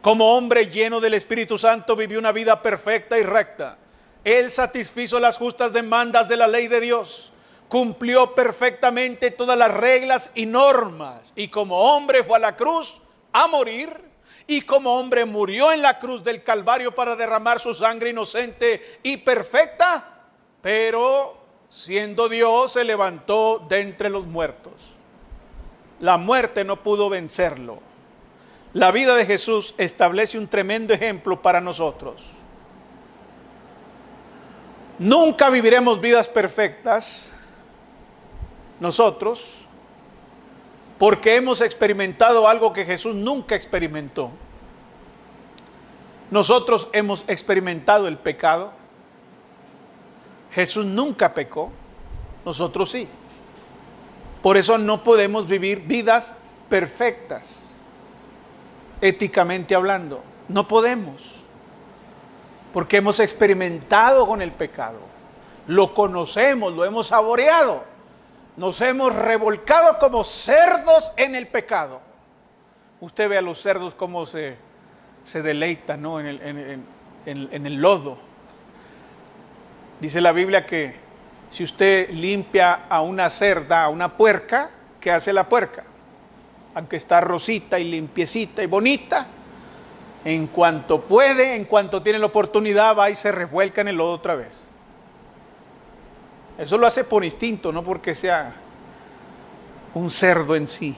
Como hombre lleno del Espíritu Santo vivió una vida perfecta y recta. Él satisfizo las justas demandas de la ley de Dios. Cumplió perfectamente todas las reglas y normas. Y como hombre fue a la cruz a morir. Y como hombre murió en la cruz del Calvario para derramar su sangre inocente y perfecta. Pero siendo Dios, se levantó de entre los muertos. La muerte no pudo vencerlo. La vida de Jesús establece un tremendo ejemplo para nosotros. Nunca viviremos vidas perfectas nosotros, porque hemos experimentado algo que Jesús nunca experimentó. Nosotros hemos experimentado el pecado. Jesús nunca pecó, nosotros sí. Por eso no podemos vivir vidas perfectas, éticamente hablando. No podemos, porque hemos experimentado con el pecado. Lo conocemos, lo hemos saboreado. Nos hemos revolcado como cerdos en el pecado. Usted ve a los cerdos cómo se deleitan, ¿no? en el lodo. Dice la Biblia que si usted limpia a una cerda, a una puerca, ¿qué hace la puerca? Aunque está rosita y limpiecita y bonita, en cuanto puede, en cuanto tiene la oportunidad, va y se revuelca en el lodo otra vez. Eso lo hace por instinto, no porque sea un cerdo en sí.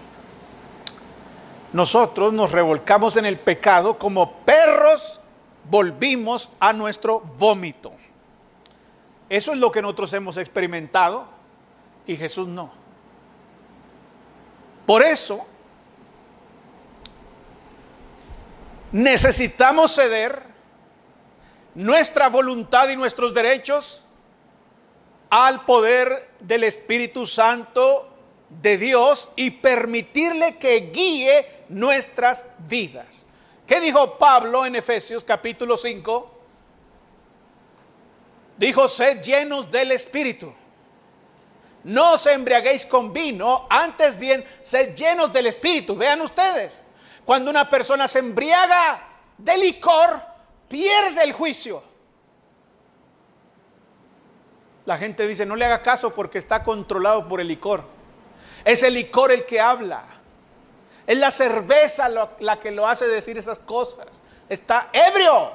Nosotros nos revolcamos en el pecado como perros, volvimos a nuestro vómito. Eso es lo que nosotros hemos experimentado y Jesús no. Por eso necesitamos ceder nuestra voluntad y nuestros derechos al poder del Espíritu Santo de Dios y permitirle que guíe nuestras vidas. ¿Qué dijo Pablo en Efesios capítulo 5? Dijo: sed llenos del Espíritu. No os embriaguéis con vino, antes bien sed llenos del Espíritu. Vean ustedes, cuando una persona se embriaga de licor, pierde el juicio. La gente dice: no le haga caso porque está controlado por el licor. Es el licor el que habla. Es la cerveza la que lo hace decir esas cosas. Está ebrio.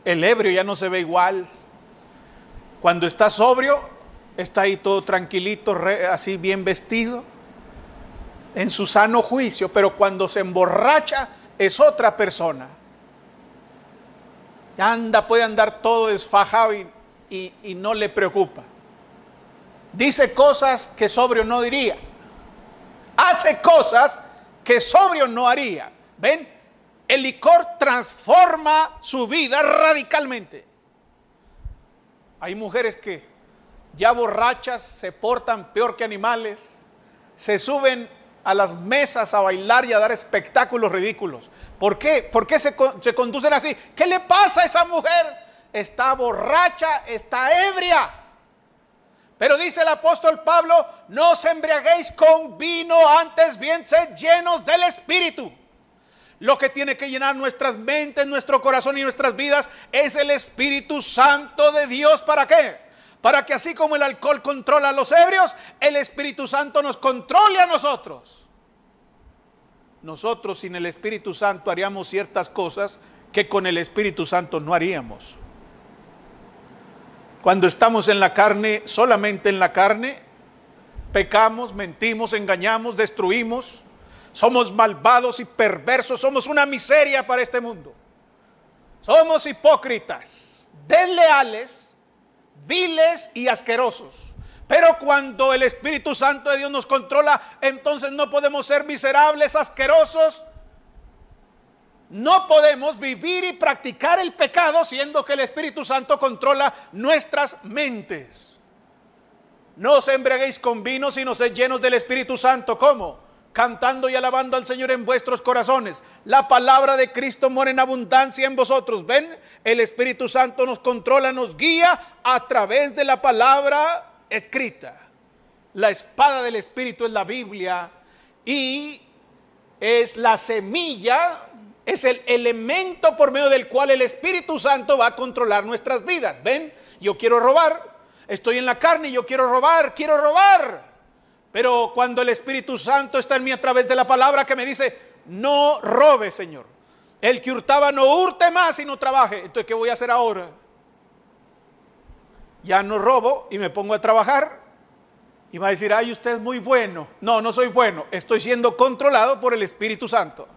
El ebrio ya no se ve igual. Cuando está sobrio, está ahí todo tranquilito, así bien vestido, en su sano juicio. Pero cuando se emborracha, es otra persona. Puede andar todo desfajado y no le preocupa. Dice cosas que sobrio no diría. Hace cosas que sobrio no haría. ¿Ven? El licor transforma su vida radicalmente. Hay mujeres que ya borrachas se portan peor que animales. Se suben a las mesas a bailar y a dar espectáculos ridículos. ¿Por qué? ¿Por qué se conducen así? ¿Qué le pasa a esa mujer? Está borracha, está ebria. Pero dice el apóstol Pablo: no os embriaguéis con vino, antes bien sed llenos del Espíritu. Lo que tiene que llenar nuestras mentes, nuestro corazón y nuestras vidas es el Espíritu Santo de Dios. ¿Para qué? Para que así como el alcohol controla a los ebrios, el Espíritu Santo nos controle a nosotros. Nosotros sin el Espíritu Santo haríamos ciertas cosas que con el Espíritu Santo no haríamos. Cuando estamos en la carne, solamente en la carne, pecamos, mentimos, engañamos, destruimos. Somos malvados y perversos, somos una miseria para este mundo. Somos hipócritas, desleales, viles y asquerosos. Pero cuando el Espíritu Santo de Dios nos controla, entonces no podemos ser miserables, asquerosos. No podemos vivir y practicar el pecado siendo que el Espíritu Santo controla nuestras mentes. No os embriaguéis con vino, sino sed llenos del Espíritu Santo. ¿Cómo? Cantando y alabando al Señor en vuestros corazones. La palabra de Cristo mora en abundancia en vosotros. ¿Ven? El Espíritu Santo nos controla, nos guía a través de la palabra escrita. La espada del Espíritu es la Biblia y es la semilla, es el elemento por medio del cual el Espíritu Santo va a controlar nuestras vidas. ¿Ven? Yo quiero robar, estoy en la carne y yo quiero robar. Pero cuando el Espíritu Santo está en mí a través de la palabra que me dice: no robe, Señor. El que hurtaba no hurte más y no trabaje. Entonces, ¿qué voy a hacer ahora? Ya no robo y me pongo a trabajar. Y va a decir: ay, usted es muy bueno. No, no soy bueno. Estoy siendo controlado por el Espíritu Santo.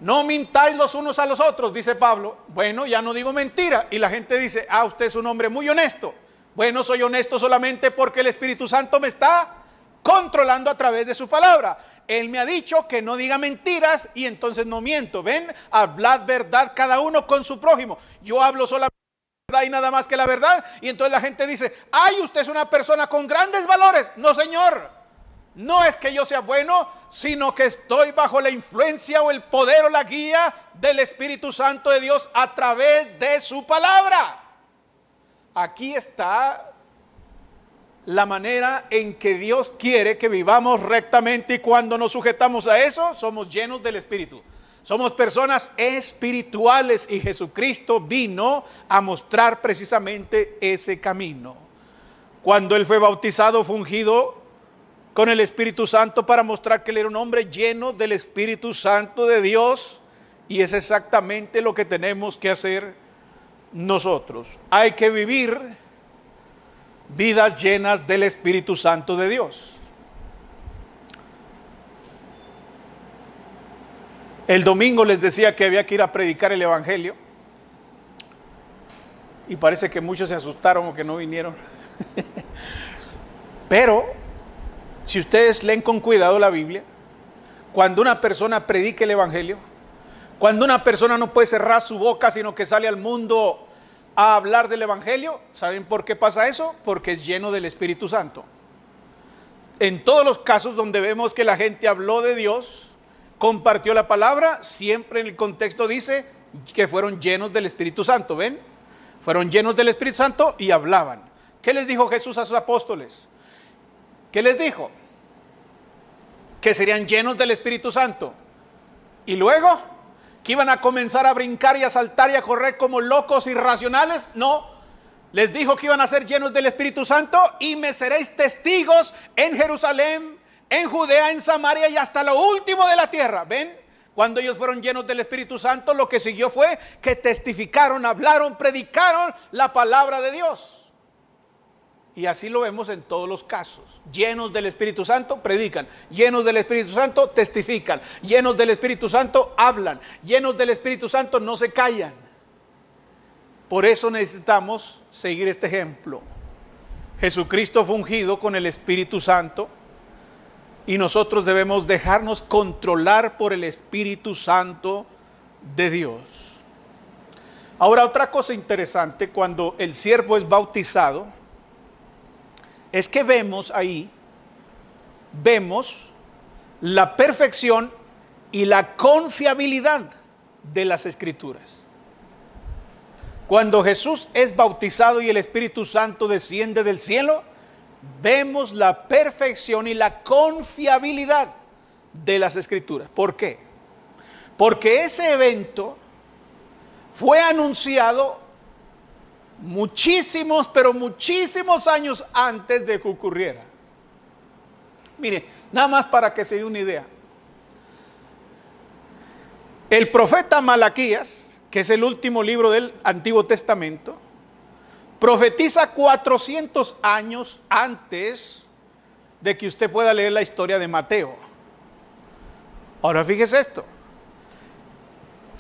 No mintáis los unos a los otros, dice Pablo. Bueno, ya no digo mentira. Y la gente dice: ah, usted es un hombre muy honesto. Bueno, soy honesto solamente porque el Espíritu Santo me está controlando a través de su palabra. Él me ha dicho que no diga mentiras y entonces no miento. ¿Ven? Hablad verdad cada uno con su prójimo. Yo hablo solamente la verdad y nada más que la verdad. Y entonces la gente dice: ay, usted es una persona con grandes valores. No, señor. No es que yo sea bueno, sino que estoy bajo la influencia o el poder o la guía del Espíritu Santo de Dios a través de su palabra. Aquí está la manera en que Dios quiere que vivamos rectamente, y cuando nos sujetamos a eso, somos llenos del Espíritu. Somos personas espirituales y Jesucristo vino a mostrar precisamente ese camino. Cuando Él fue bautizado, fue ungido con el Espíritu Santo para mostrar que Él era un hombre lleno del Espíritu Santo de Dios, y es exactamente lo que tenemos que hacer nosotros. Hay que vivir vidas llenas del Espíritu Santo de Dios. El domingo les decía que había que ir a predicar el Evangelio y parece que muchos se asustaron o que no vinieron. Pero si ustedes leen con cuidado la Biblia, cuando una persona predica el Evangelio, cuando una persona no puede cerrar su boca, sino que sale al mundo a hablar del Evangelio, ¿saben por qué pasa eso? Porque es lleno del Espíritu Santo. En todos los casos donde vemos que la gente habló de Dios, compartió la palabra, siempre en el contexto dice que fueron llenos del Espíritu Santo, ¿ven? Fueron llenos del Espíritu Santo y hablaban. ¿Qué les dijo Jesús a sus apóstoles? ¿Qué les dijo? Que serían llenos del Espíritu Santo. Y luego, que iban a comenzar a brincar y a saltar y a correr como locos irracionales. No, les dijo que iban a ser llenos del Espíritu Santo y me seréis testigos en Jerusalén, en Judea, en Samaria y hasta lo último de la tierra. ¿Ven? Cuando ellos fueron llenos del Espíritu Santo, lo que siguió fue que testificaron, hablaron, predicaron la palabra de Dios. Y así lo vemos en todos los casos. Llenos del Espíritu Santo, predican. Llenos del Espíritu Santo, testifican. Llenos del Espíritu Santo, hablan. Llenos del Espíritu Santo, no se callan. Por eso necesitamos seguir este ejemplo. Jesucristo fue ungido con el Espíritu Santo y nosotros debemos dejarnos controlar por el Espíritu Santo de Dios. Ahora, otra cosa interesante, cuando el siervo es bautizado, es que vemos la perfección y la confiabilidad de las Escrituras. Cuando Jesús es bautizado y el Espíritu Santo desciende del cielo, vemos la perfección y la confiabilidad de las Escrituras. ¿Por qué? Porque ese evento fue anunciado muchísimos, pero muchísimos años antes de que ocurriera. Mire, nada más para que se dé una idea. El profeta Malaquías, que es el último libro del Antiguo Testamento, profetiza 400 años antes de que usted pueda leer la historia de Mateo. Ahora fíjese esto.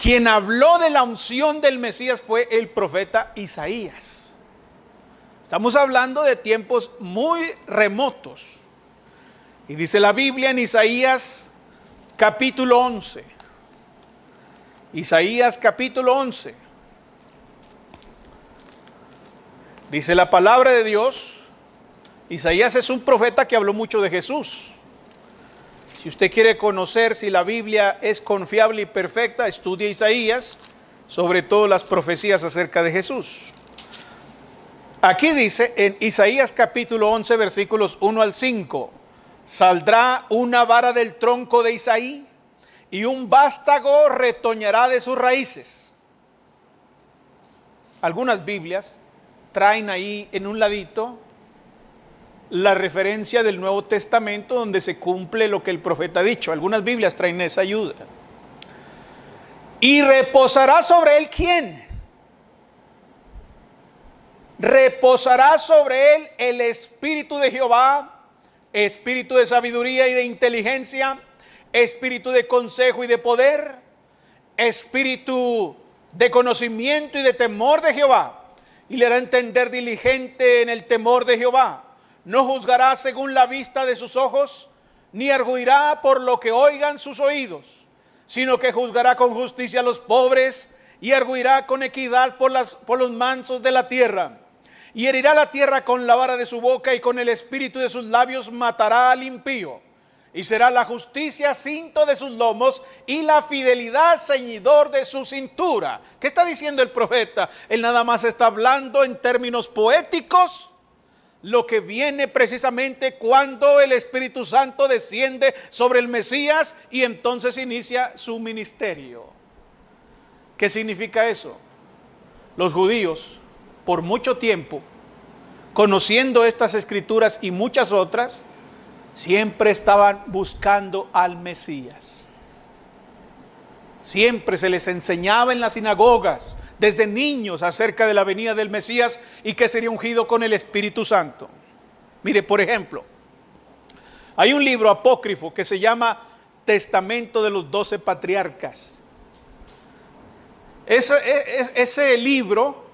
Quien habló de la unción del Mesías fue el profeta Isaías. Estamos hablando de tiempos muy remotos. Y dice la Biblia en Isaías capítulo 11. Isaías capítulo 11. Dice la palabra de Dios. Isaías es un profeta que habló mucho de Jesús. Si usted quiere conocer si la Biblia es confiable y perfecta, estudie Isaías, sobre todo las profecías acerca de Jesús. Aquí dice en Isaías capítulo 11, versículos 1 al 5, saldrá una vara del tronco de Isaí y un vástago retoñará de sus raíces. Algunas Biblias traen ahí en un ladito la referencia del Nuevo Testamento donde se cumple lo que el profeta ha dicho. Algunas Biblias traen esa ayuda. Y reposará sobre él ¿quién? Reposará sobre él el Espíritu de Jehová, Espíritu de sabiduría y de inteligencia, Espíritu de consejo y de poder, Espíritu de conocimiento y de temor de Jehová. Y le hará entender diligente en el temor de Jehová. No juzgará según la vista de sus ojos, ni arguirá por lo que oigan sus oídos, sino que juzgará con justicia a los pobres y arguirá con equidad por los mansos de la tierra. Y herirá la tierra con la vara de su boca y con el espíritu de sus labios matará al impío. Y será la justicia cinto de sus lomos y la fidelidad ceñidor de su cintura. ¿Qué está diciendo el profeta? Él nada más está hablando en términos poéticos lo que viene precisamente cuando el Espíritu Santo desciende sobre el Mesías y entonces inicia su ministerio. ¿Qué significa eso? Los judíos, por mucho tiempo, conociendo estas escrituras y muchas otras, siempre estaban buscando al Mesías. Siempre se les enseñaba en las sinagogas, desde niños acerca de la venida del Mesías y que sería ungido con el Espíritu Santo. Mire, por ejemplo, hay un libro apócrifo que se llama Testamento de los 12 Patriarcas. Ese libro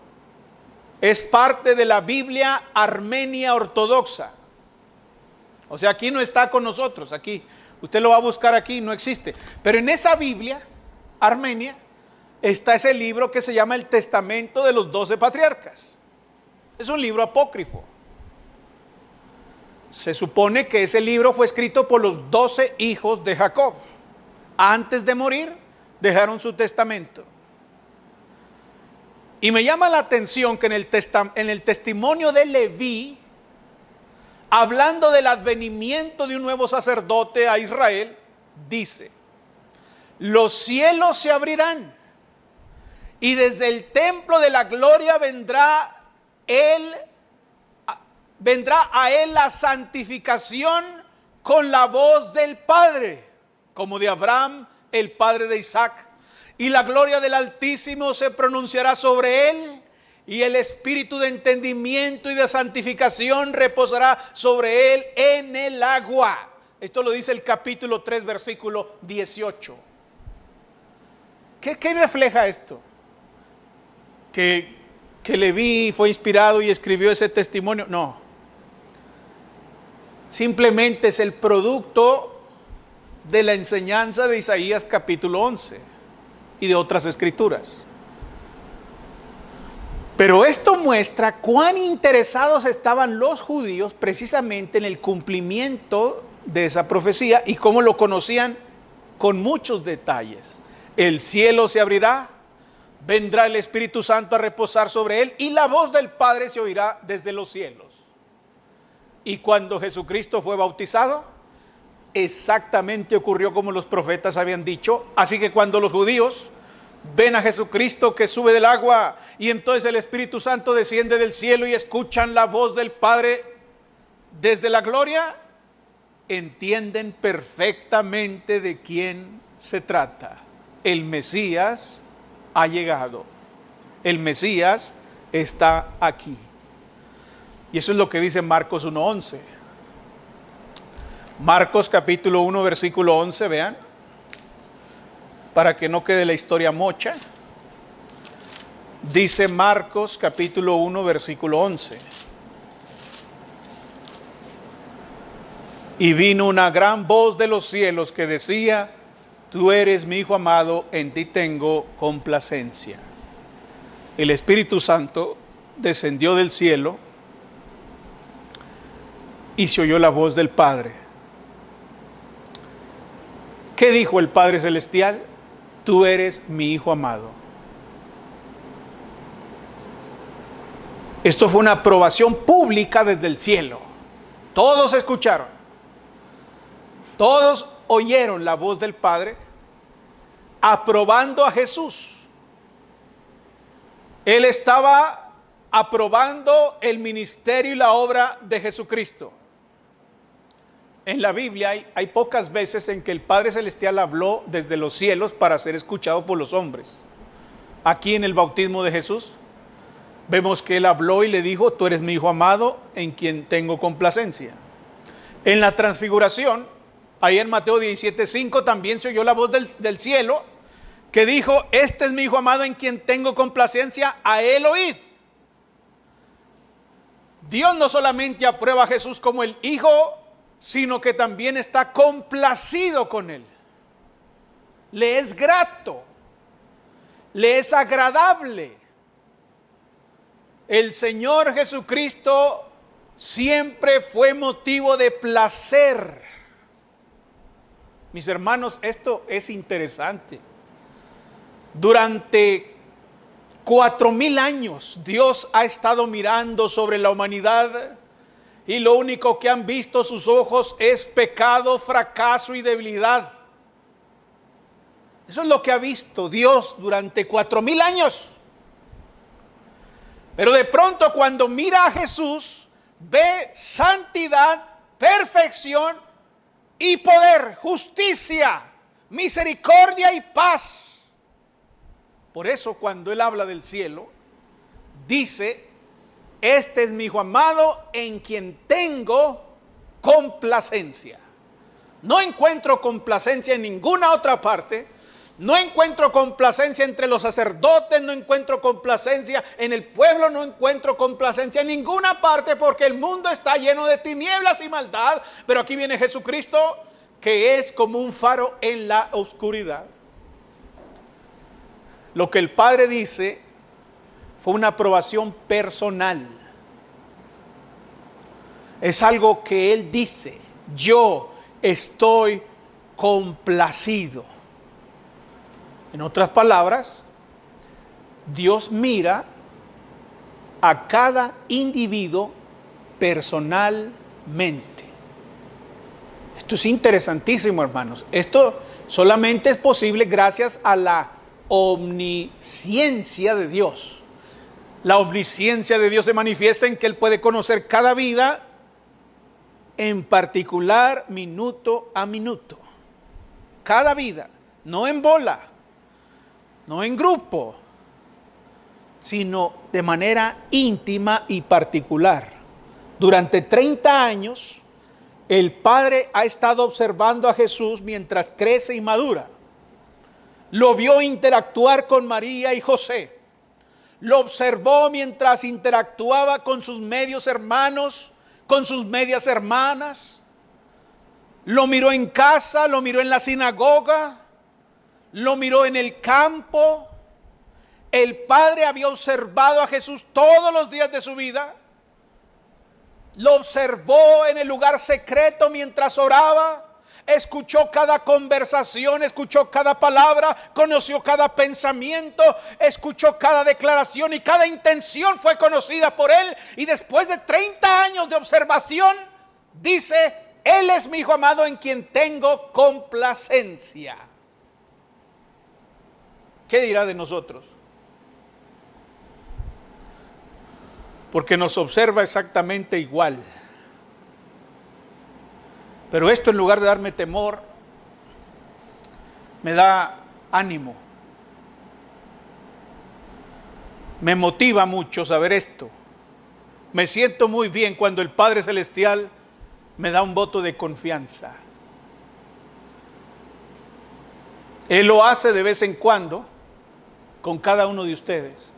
es parte de la Biblia Armenia Ortodoxa. O sea, aquí no está con nosotros, aquí usted lo va a buscar aquí, no existe. Pero en esa Biblia Armenia está ese libro que se llama el Testamento de los 12 Patriarcas. Es un libro apócrifo. Se supone que ese libro fue escrito por los 12 hijos de Jacob. Antes de morir, dejaron su testamento. Y me llama la atención que en el testimonio de Leví, hablando del advenimiento de un nuevo sacerdote a Israel, dice: los cielos se abrirán y desde el templo de la gloria vendrá a él la santificación con la voz del Padre, como de Abraham, el padre de Isaac. Y la gloria del Altísimo se pronunciará sobre él, y el espíritu de entendimiento y de santificación reposará sobre él en el agua. Esto lo dice el capítulo 3, versículo 18. ¿Qué refleja esto? Que Leví fue inspirado y escribió ese testimonio. No. Simplemente es el producto de la enseñanza de Isaías capítulo 11 y de otras escrituras. Pero esto muestra cuán interesados estaban los judíos precisamente en el cumplimiento de esa profecía y cómo lo conocían con muchos detalles. El cielo se abrirá, vendrá el Espíritu Santo a reposar sobre él y la voz del Padre se oirá desde los cielos. Y cuando Jesucristo fue bautizado, exactamente ocurrió como los profetas habían dicho. Así que cuando los judíos ven a Jesucristo que sube del agua y entonces el Espíritu Santo desciende del cielo y escuchan la voz del Padre desde la gloria, entienden perfectamente de quién se trata. El Mesías ha llegado. El Mesías está aquí. Y eso es lo que dice Marcos 1:11. Marcos capítulo 1, versículo 11, vean, para que no quede la historia mocha. Dice Marcos capítulo 1, versículo 11. Y vino una gran voz de los cielos que decía: tú eres mi Hijo amado, en ti tengo complacencia. El Espíritu Santo descendió del cielo y se oyó la voz del Padre. ¿Qué dijo el Padre Celestial? Tú eres mi Hijo amado. Esto fue una aprobación pública desde el cielo. Todos escucharon. Todos oyeron la voz del Padre aprobando a Jesús. Él estaba aprobando el ministerio y la obra de Jesucristo. En la Biblia hay pocas veces en que el Padre Celestial habló desde los cielos para ser escuchado por los hombres. Aquí en el bautismo de Jesús vemos que Él habló y le dijo: tú eres mi Hijo amado, en quien tengo complacencia. En la transfiguración, ahí en Mateo 17:5, también se oyó la voz del cielo que dijo: este es mi Hijo amado, en quien tengo complacencia, a Él oíd. Dios no solamente aprueba a Jesús como el Hijo, sino que también está complacido con él. Le es grato, le es agradable. El Señor Jesucristo siempre fue motivo de placer. Mis hermanos, esto es interesante. Durante 4000 años Dios ha estado mirando sobre la humanidad y lo único que han visto sus ojos es pecado, fracaso y debilidad. Eso es lo que ha visto Dios durante 4000 años. Pero de pronto cuando mira a Jesús, ve santidad, perfección y poder, justicia, misericordia y paz. Por eso cuando Él habla del cielo, dice, este es mi Hijo amado en quien tengo complacencia. No encuentro complacencia en ninguna otra parte. No encuentro complacencia entre los sacerdotes, no encuentro complacencia en el pueblo, no encuentro complacencia en ninguna parte, porque el mundo está lleno de tinieblas y maldad. Pero aquí viene Jesucristo, que es como un faro en la oscuridad. Lo que el Padre dice fue una aprobación personal. Es algo que Él dice: yo estoy complacido. En otras palabras, Dios mira a cada individuo personalmente. Esto es interesantísimo, hermanos. Esto solamente es posible gracias a la omnisciencia de Dios. La omnisciencia de Dios se manifiesta en que Él puede conocer cada vida en particular, minuto a minuto. Cada vida, no en bola, no en grupo, sino de manera íntima y particular. Durante 30 años, el Padre ha estado observando a Jesús mientras crece y madura. Lo vio interactuar con María y José. Lo observó mientras interactuaba con sus medios hermanos, con sus medias hermanas. Lo miró en casa, lo miró en la sinagoga, lo miró en el campo. El Padre había observado a Jesús todos los días de su vida. Lo observó en el lugar secreto mientras oraba. Escuchó cada conversación, escuchó cada palabra, conoció cada pensamiento, escuchó cada declaración y cada intención fue conocida por Él. Y después de 30 años de observación, dice: Él es mi Hijo amado en quien tengo complacencia. ¿Qué dirá de nosotros? Porque nos observa exactamente igual. Pero esto, en lugar de darme temor, me da ánimo. Me motiva mucho saber esto. Me siento muy bien cuando el Padre Celestial me da un voto de confianza. Él lo hace de vez en cuando con cada uno de ustedes.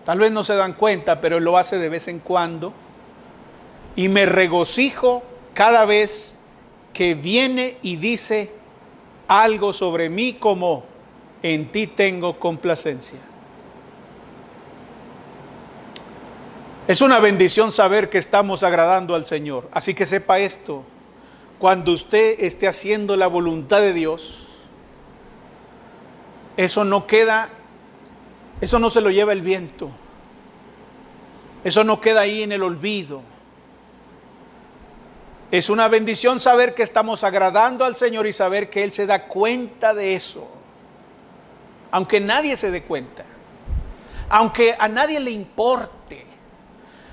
Tal vez no se dan cuenta, pero Él lo hace de vez en cuando. Y me regocijo cada vez que viene y dice algo sobre mí, como: en ti tengo complacencia. Es una bendición saber que estamos agradando al Señor. Así que sepa esto: cuando usted esté haciendo la voluntad de Dios, eso no queda, eso no se lo lleva el viento. Eso no queda ahí en el olvido. Es una bendición saber que estamos agradando al Señor y saber que Él se da cuenta de eso. Aunque nadie se dé cuenta. Aunque a nadie le importe.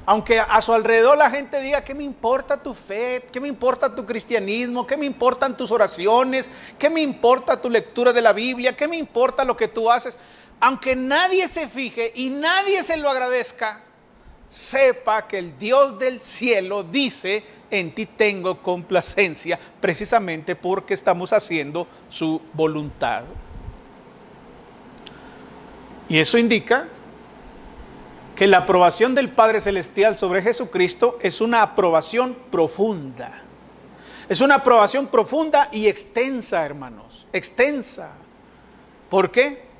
Aunque a su alrededor la gente diga: ¿qué me importa tu fe? ¿Qué me importa tu cristianismo? ¿Qué me importan tus oraciones? ¿Qué me importa tu lectura de la Biblia? ¿Qué me importa lo que tú haces? Aunque nadie se fije y nadie se lo agradezca, sepa que el Dios del cielo dice: en ti tengo complacencia, precisamente porque estamos haciendo su voluntad. Y eso indica que la aprobación del Padre Celestial sobre Jesucristo es una aprobación profunda. Es una aprobación profunda y extensa, hermanos, extensa. ¿Por qué?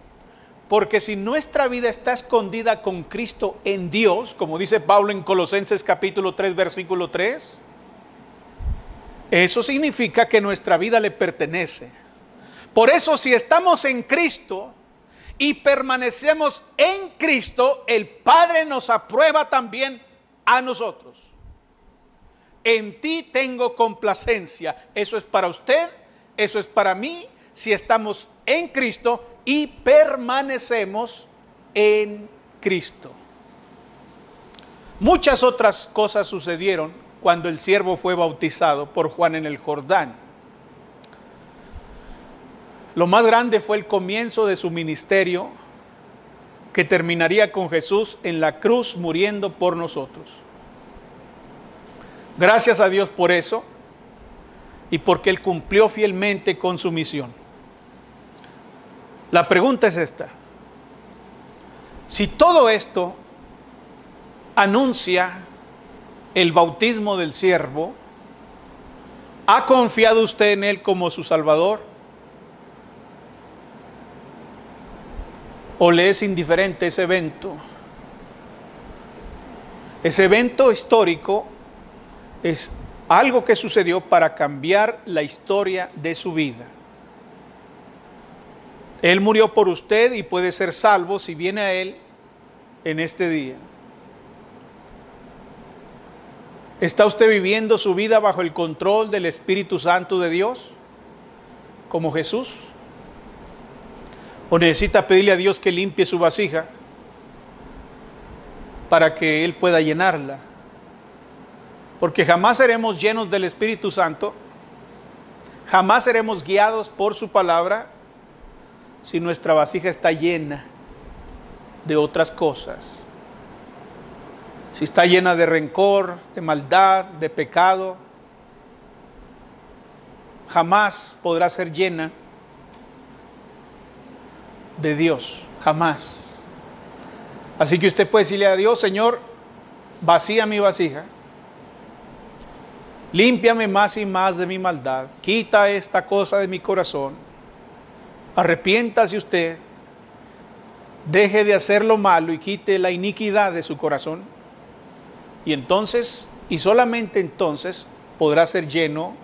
Porque si nuestra vida está escondida con Cristo en Dios, como dice Pablo en Colosenses capítulo 3, versículo 3, eso significa que nuestra vida le pertenece. Por eso, si estamos en Cristo y permanecemos en Cristo, el Padre nos aprueba también a nosotros. En ti tengo complacencia. Eso es para usted, eso es para mí, si estamos en Cristo y permanecemos en Cristo. Muchas otras cosas sucedieron cuando el siervo fue bautizado por Juan en el Jordán. Lo más grande fue el comienzo de su ministerio, que terminaría con Jesús en la cruz muriendo por nosotros. Gracias a Dios por eso y porque Él cumplió fielmente con su misión. La pregunta es esta: si todo esto anuncia el bautismo del siervo, ¿ha confiado usted en Él como su Salvador? ¿O le es indiferente ese evento? Ese evento histórico es algo que sucedió para cambiar la historia de su vida. Él murió por usted y puede ser salvo si viene a Él en este día. ¿Está usted viviendo su vida bajo el control del Espíritu Santo de Dios, como Jesús? ¿O necesita pedirle a Dios que limpie su vasija para que Él pueda llenarla? Porque jamás seremos llenos del Espíritu Santo, jamás seremos guiados por su palabra si nuestra vasija está llena de otras cosas. Si está llena de rencor, de maldad, de pecado, jamás podrá ser llena de Dios, jamás. Así que usted puede decirle a Dios: Señor, vacía mi vasija, límpiame más y más de mi maldad, quita esta cosa de mi corazón, arrepiéntase usted, deje de hacer lo malo y quite la iniquidad de su corazón, y entonces, y solamente entonces, podrá ser lleno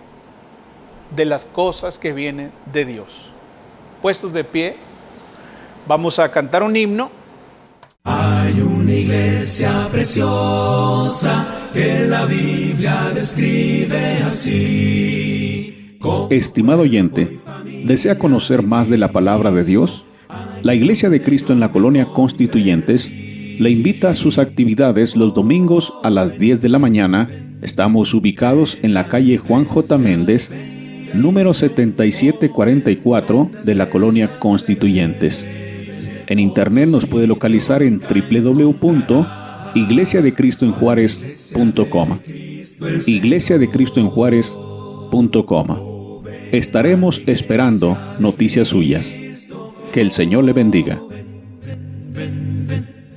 de las cosas que vienen de Dios. Puestos de pie, vamos a cantar un himno. Hay una iglesia preciosa que la Biblia describe así. Estimado oyente, ¿desea conocer más de la palabra de Dios? La Iglesia de Cristo en la Colonia Constituyentes le invita a sus actividades los domingos a las 10 de la mañana. Estamos ubicados en la calle Juan J. Méndez, número 7744 de la Colonia Constituyentes. En internet nos puede localizar en www.iglesiadecristoenjuarez.com. iglesiadecristoenjuarez.com. Estaremos esperando noticias suyas. Que el Señor le bendiga.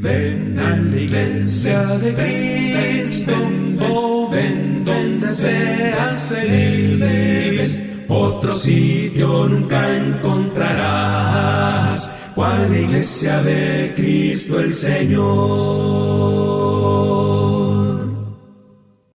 Ven a la iglesia de Cristo, oh, ven donde seas feliz. Otro sitio nunca encontrarás, cual la iglesia de Cristo el Señor.